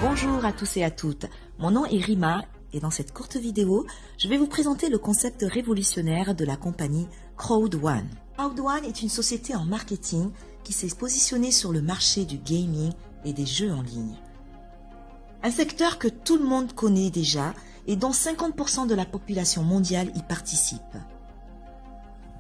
Bonjour à tous et à toutes, mon nom est Rima et dans cette courte vidéo, je vais vous présenter le concept révolutionnaire de la compagnie Crowd1. Crowd1 est une société en marketing qui s'est positionnée sur le marché du gaming et des jeux en ligne. Un secteur que tout le monde connaît déjà et dont 50% de la population mondiale y participe.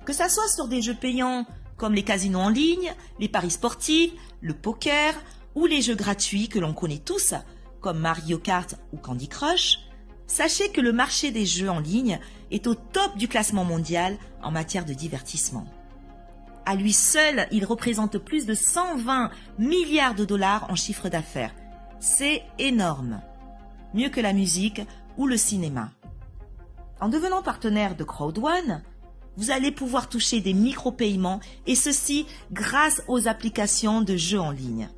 Que ça soit sur des jeux payants comme les casinos en ligne, les paris sportifs, le poker ou les jeux gratuits que l'on connaît tous, comme Mario Kart ou Candy Crush, sachez que le marché des jeux en ligne est au top du classement mondial en matière de divertissement. À lui seul, il représente plus de 120 milliards de dollars en chiffre d'affaires. C'est énorme. Mieux que la musique ou le cinéma. En devenant partenaire de Crowd1, vous allez pouvoir toucher des micro-paiements et ceci grâce aux applications de jeux en ligne.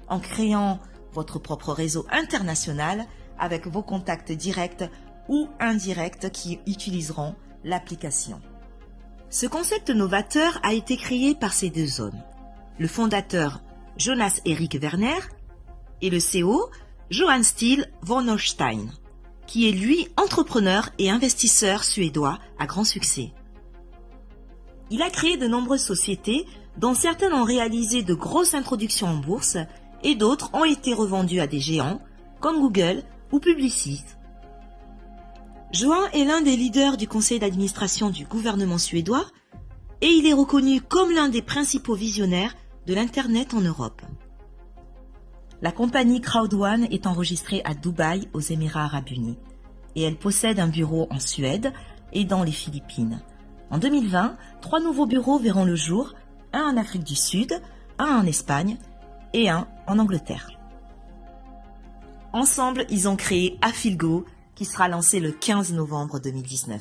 En créant votre propre réseau international avec vos contacts directs ou indirects qui utiliseront l'application. Ce concept novateur a été créé par ces deux hommes, le fondateur Jonas Erik Werner et le CEO Johan Steel Vornerstein, qui est lui entrepreneur et investisseur suédois à grand succès. Il a créé de nombreuses sociétés dont certaines ont réalisé de grosses introductions en bourse et d'autres ont été revendues à des géants comme Google ou Publicis. Johan est l'un des leaders du conseil d'administration du gouvernement suédois et il est reconnu comme l'un des principaux visionnaires de l'Internet en Europe. La compagnie Crowd1 est enregistrée à Dubaï aux Émirats Arabes Unis et elle possède un bureau en Suède et dans les Philippines. En 2020, 3 nouveaux bureaux verront le jour, un en Afrique du Sud, un en Espagne et un en Angleterre. Ensemble, ils ont créé Affilgo, qui sera lancé le 15 novembre 2019.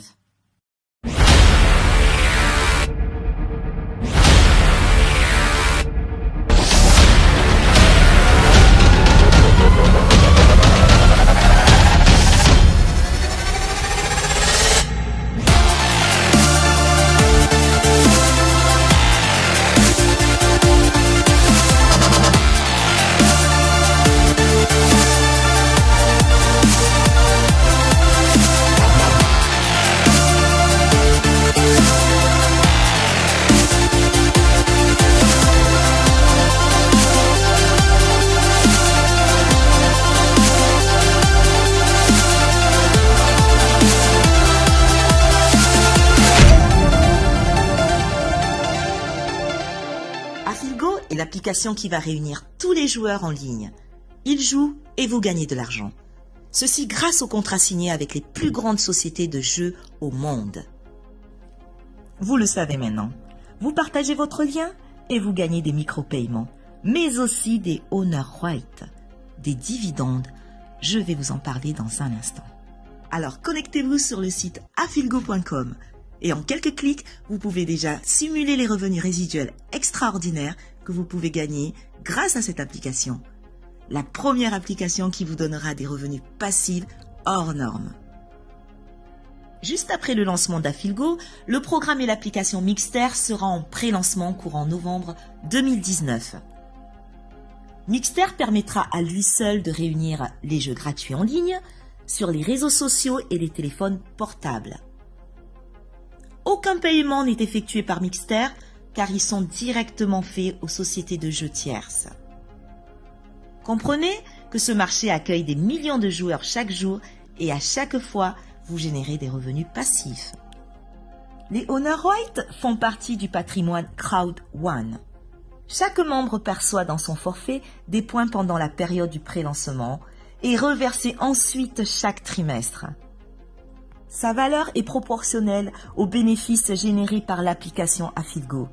Affilgo est l'application qui va réunir tous les joueurs en ligne. Ils jouent et vous gagnez de l'argent. Ceci grâce aux contrats signés avec les plus grandes sociétés de jeux au monde. Vous le savez maintenant. Vous partagez votre lien et vous gagnez des micro-paiements, mais aussi des honor rights, des dividendes. Je vais vous en parler dans un instant. Alors connectez-vous sur le site affilgo.com. Et en quelques clics, vous pouvez déjà simuler les revenus résiduels extraordinaires que vous pouvez gagner grâce à cette application. La première application qui vous donnera des revenus passifs hors normes. Juste après le lancement d'Affilgo, le programme et l'application Mixter sera en pré-lancement courant novembre 2019. Mixter permettra à lui seul de réunir les jeux gratuits en ligne sur les réseaux sociaux et les téléphones portables. Aucun paiement n'est effectué par Mixter car ils sont directement faits aux sociétés de jeux tierces. Comprenez que ce marché accueille des millions de joueurs chaque jour et à chaque fois, vous générez des revenus passifs. Les honor rights font partie du patrimoine Crowd1. Chaque membre perçoit dans son forfait des points pendant la période du pré-lancement et reversés ensuite chaque trimestre. Sa valeur est proportionnelle aux bénéfices générés par l'application Affilgo.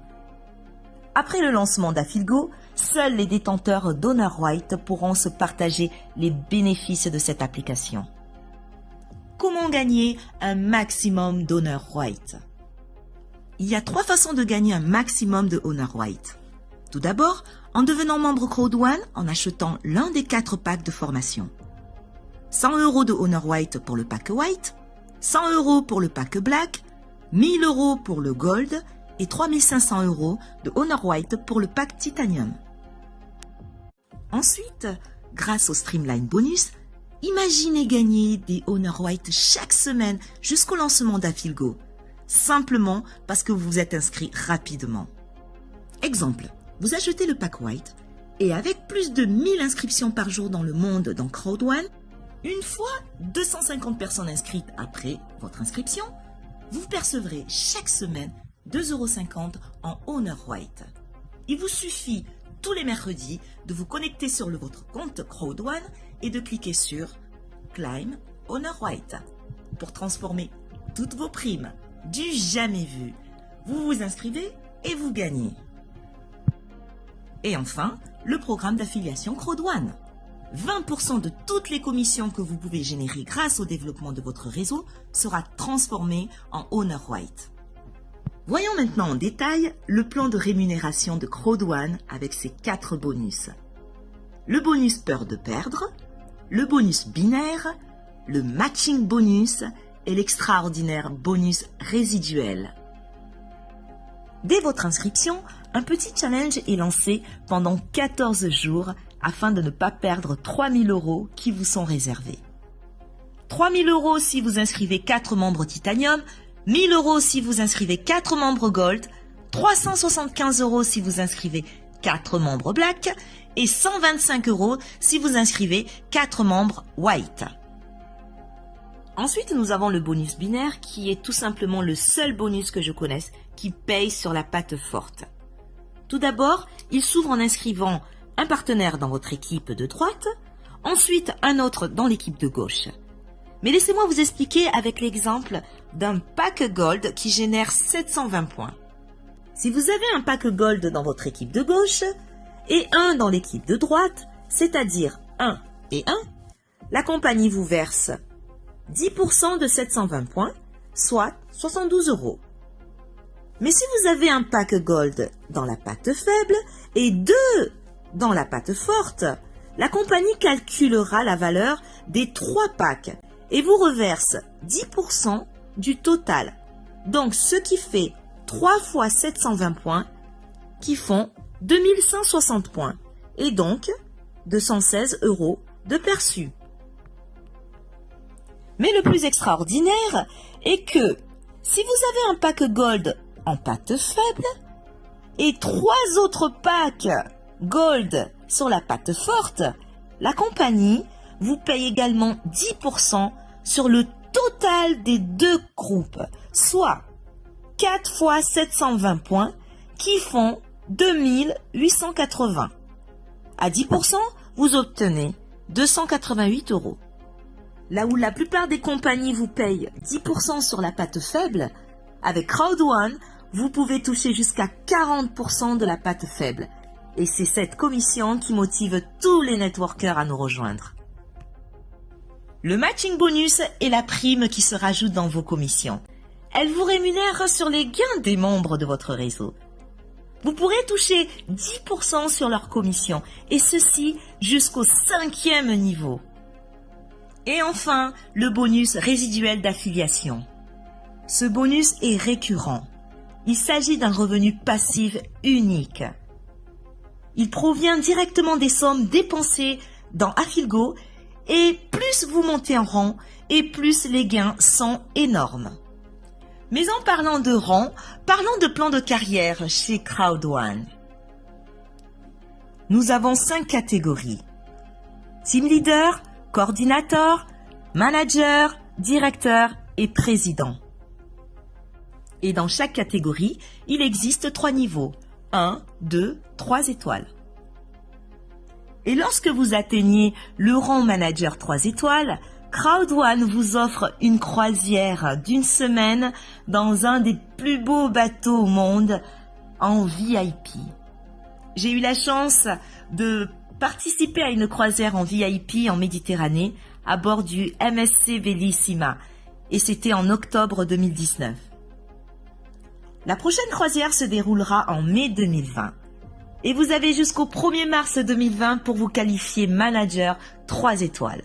Après le lancement d'Affilgo, seuls les détenteurs d'honor rights pourront se partager les bénéfices de cette application. Comment gagner un maximum d'honor rights? Il y a 3 façons de gagner un maximum de honor rights. Tout d'abord, en devenant membre Crowd1 en achetant l'un des 4 packs de formation. 100 € de honor right pour le pack white, 100 € pour le pack black, 1000 € pour le gold et 3500 € de honor white pour le pack titanium. Ensuite, grâce au Streamline Bonus, imaginez gagner des Honor White chaque semaine jusqu'au lancement d'Afilgo, simplement parce que vous vous êtes inscrit rapidement. Exemple, vous achetez le pack White et avec plus de 1000 inscriptions par jour dans le monde dans Crowd1, une fois 250 personnes inscrites après votre inscription, vous percevrez chaque semaine 2,50 € en Honor White. Il vous suffit tous les mercredis de vous connecter sur votre compte Crowd1 et de cliquer sur Claim Honor White pour transformer toutes vos primes du jamais vu. Vous vous inscrivez et vous gagnez. Et enfin, le programme d'affiliation Crowd1. 20% de toutes les commissions que vous pouvez générer grâce au développement de votre réseau sera transformé en Honor White. Voyons maintenant en détail le plan de rémunération de Crowd1 avec ses 4 bonus. Le bonus peur de perdre, le bonus binaire, le matching bonus et l'extraordinaire bonus résiduel. Dès votre inscription, un petit challenge est lancé pendant 14 jours afin de ne pas perdre 3 000 € qui vous sont réservés. 3 000 € si vous inscrivez 4 membres Titanium, 1 000 € si vous inscrivez 4 membres Gold, 375 € si vous inscrivez 4 membres Black et 125 € si vous inscrivez 4 membres White. Ensuite, nous avons le bonus binaire qui est tout simplement le seul bonus que je connaisse qui paye sur la patte forte. Tout d'abord, il s'ouvre en inscrivant un partenaire dans votre équipe de droite, ensuite un autre dans l'équipe de gauche. Mais laissez-moi vous expliquer avec l'exemple d'un pack Gold qui génère 720 points. Si vous avez un pack Gold dans votre équipe de gauche et un dans l'équipe de droite, c'est-à-dire 1 et 1, la compagnie vous verse 10% de 720 points, soit 72 €. Mais si vous avez un pack Gold dans la patte faible et 2 dans la patte forte, la compagnie calculera la valeur des 3 packs et vous reverse 10% du total. Donc, ce qui fait 3 fois 720 points qui font 2160 points et donc 216 € de perçu. Mais le plus extraordinaire est que si vous avez un pack Gold en patte faible et 3 autres packs Gold sur la patte forte, la compagnie vous paye également 10% sur le total des 2 groupes, soit 4 fois 720 points qui font 2880. À 10%, vous obtenez 288 €. Là où la plupart des compagnies vous payent 10% sur la patte faible, avec Crowd1, vous pouvez toucher jusqu'à 40% de la patte faible. Et c'est cette commission qui motive tous les networkers à nous rejoindre. Le matching bonus est la prime qui se rajoute dans vos commissions. Elle vous rémunère sur les gains des membres de votre réseau. Vous pourrez toucher 10% sur leur commission, et ceci jusqu'au 5e niveau. Et enfin, le bonus résiduel d'affiliation. Ce bonus est récurrent. Il s'agit d'un revenu passif unique. Il provient directement des sommes dépensées dans Afilgo et plus vous montez en rang et plus les gains sont énormes. Mais en parlant de rang, parlons de plan de carrière chez Crowd1. Nous avons 5 catégories. Team leader, coordinateur, manager, directeur et président. Et dans chaque catégorie, il existe 3 niveaux. 1, 2, 3 étoiles. Et lorsque vous atteignez le rang manager 3 étoiles, Crowd1 vous offre une croisière d'1 semaine dans un des plus beaux bateaux au monde en VIP. J'ai eu la chance de participer à une croisière en VIP en Méditerranée à bord du MSC Bellissima et c'était en octobre 2019. La prochaine croisière se déroulera en mai 2020 et vous avez jusqu'au 1er mars 2020 pour vous qualifier manager 3 étoiles.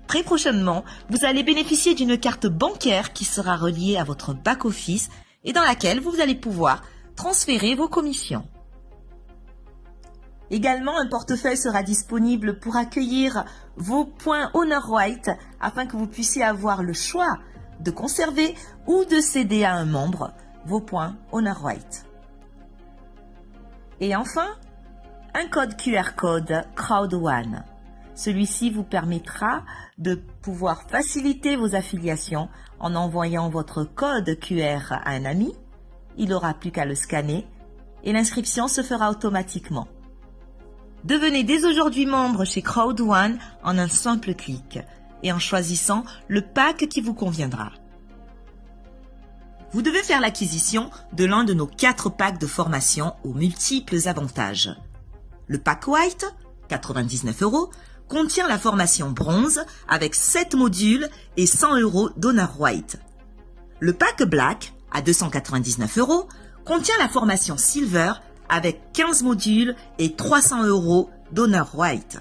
Très prochainement, vous allez bénéficier d'une carte bancaire qui sera reliée à votre back-office et dans laquelle vous allez pouvoir transférer vos commissions. Également, un portefeuille sera disponible pour accueillir vos points Honor White afin que vous puissiez avoir le choix de conserver ou de céder à un membre vos points Honor White. Et enfin, un code QR code Crowd1. Celui-ci vous permettra de pouvoir faciliter vos affiliations en envoyant votre code QR à un ami. Il n'aura plus qu'à le scanner et l'inscription se fera automatiquement. Devenez dès aujourd'hui membre chez Crowd1 en un simple clic et en choisissant le pack qui vous conviendra. Vous devez faire l'acquisition de l'un de nos 4 packs de formation aux multiples avantages. Le pack White, 99 €, contient la formation bronze avec 7 modules et 100 € d'Honor White. Le pack Black, à 299 €, contient la formation silver avec 15 modules et 300 € d'Honor White.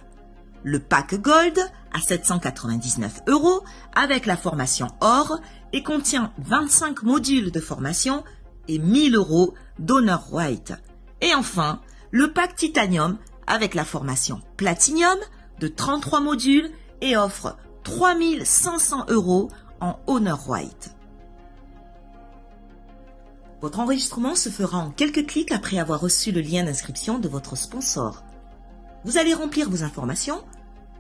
Le pack Gold, à 799 € avec la formation or et contient 25 modules de formation et 1000 € d'Honor White. Et enfin, le pack Titanium avec la formation Platinum de 33 modules et offre 3500 € en Honor White. Votre enregistrement se fera en quelques clics après avoir reçu le lien d'inscription de votre sponsor. Vous allez remplir vos informations.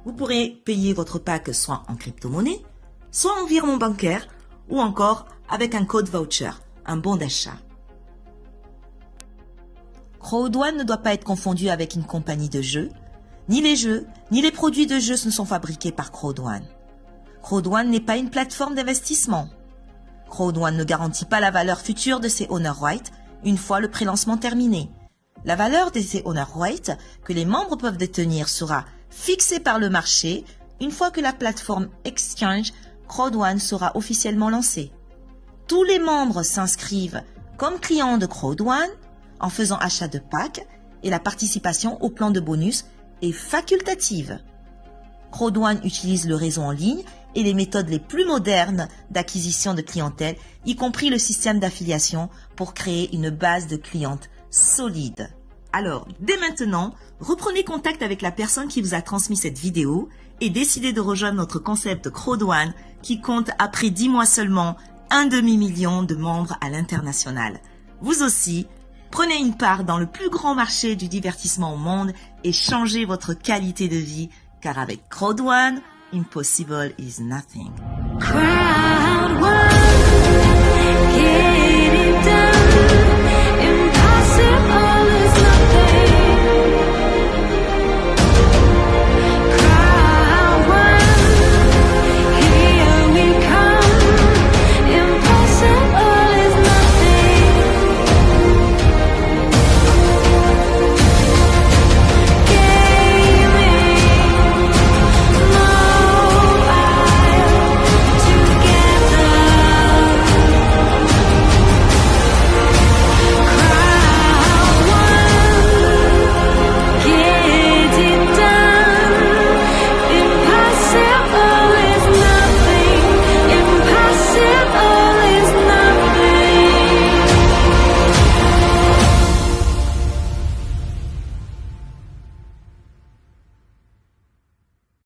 Vous pourrez payer votre pack soit en crypto-monnaie, soit en virement bancaire ou encore avec un code voucher, un bon d'achat. Crowd1 ne doit pas être confondu avec une compagnie de jeux. Ni les jeux, ni les produits de jeux ne sont fabriqués par Crowd1. Crowd1 n'est pas une plateforme d'investissement. Crowd1 ne garantit pas la valeur future de ses Honor White une fois le prélancement terminé. La valeur de ces Honor White que les membres peuvent détenir sera fixée par le marché une fois que la plateforme Exchange Crowd1 sera officiellement lancée. Tous les membres s'inscrivent comme clients de Crowd1 en faisant achat de packs et la participation au plan de bonus est facultative. Crowd1 utilise le réseau en ligne et les méthodes les plus modernes d'acquisition de clientèle, y compris le système d'affiliation pour créer une base de clientes solide. Alors, dès maintenant, reprenez contact avec la personne qui vous a transmis cette vidéo et décidez de rejoindre notre concept Crowd1 qui compte après 10 mois seulement 1 demi-million de membres à l'international. Vous aussi, prenez une part dans le plus grand marché du divertissement au monde et changez votre qualité de vie car avec Crowd1, impossible is nothing.